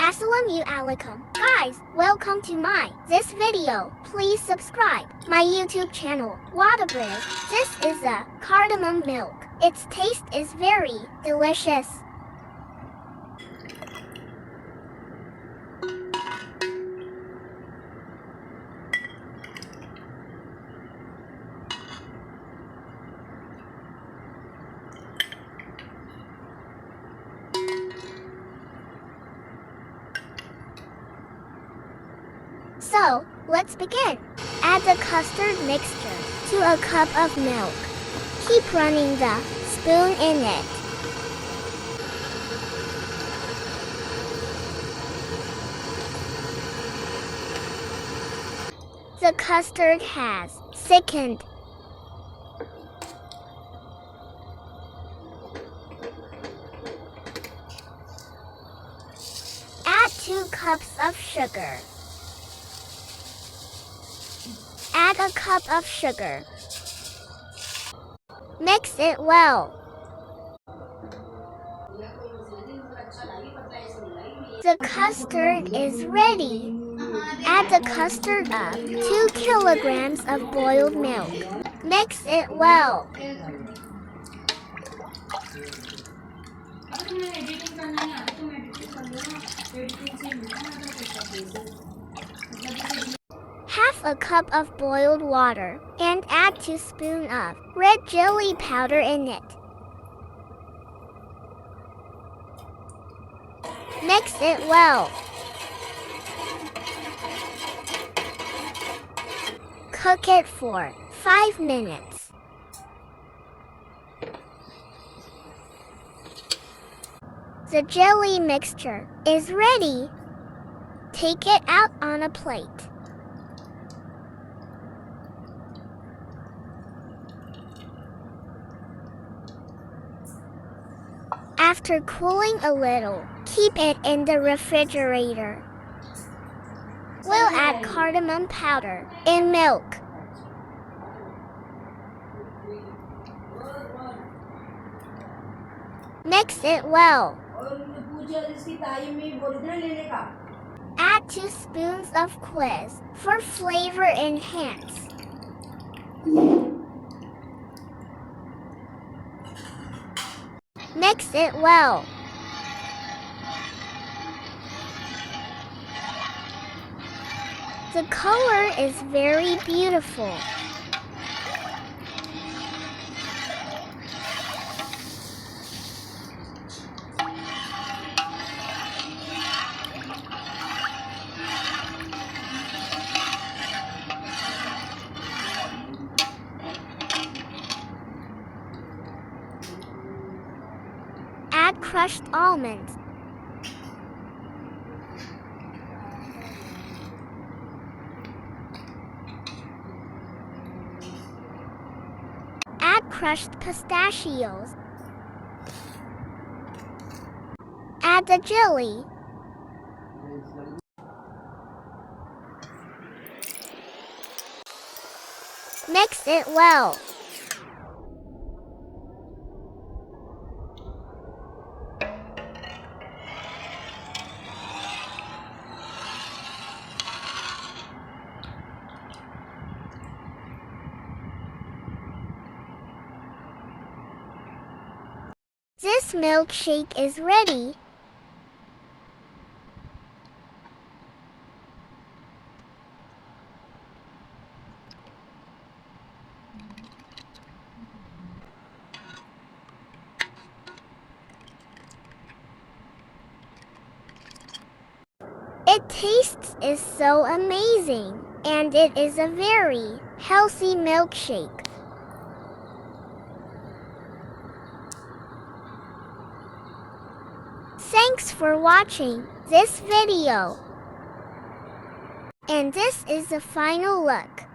Assalamu Alikum. Guys, welcome to this video. Please subscribe my YouTube channel, Watobriz. This is a cardamom milk. Its taste is very delicious. So, let's begin. Add the custard mixture to a cup of milk. Keep running the spoon in it. The custard has thickened. Add 2 cups of sugar. Add a cup of sugar. Mix it well. The custard is ready. Add the custard of 2 kilograms of boiled milk. Mix it well. Half a cup of boiled water and add 2 spoons of red chili powder in it. Mix it well. Cook it for 5 minutes. The jelly mixture is ready. Take it out on a plate. After cooling a little, keep it in the refrigerator. We'll add cardamom powder in milk. Mix it well. Add 2 spoons of quiz for flavor enhance. Mix it well. The color is very beautiful. Add crushed almonds. Add crushed pistachios. Add the jelly. Mix it well. This milkshake is ready. It tastes is so amazing, and it is a very healthy milkshake. Thanks for watching this video. And this is the final look.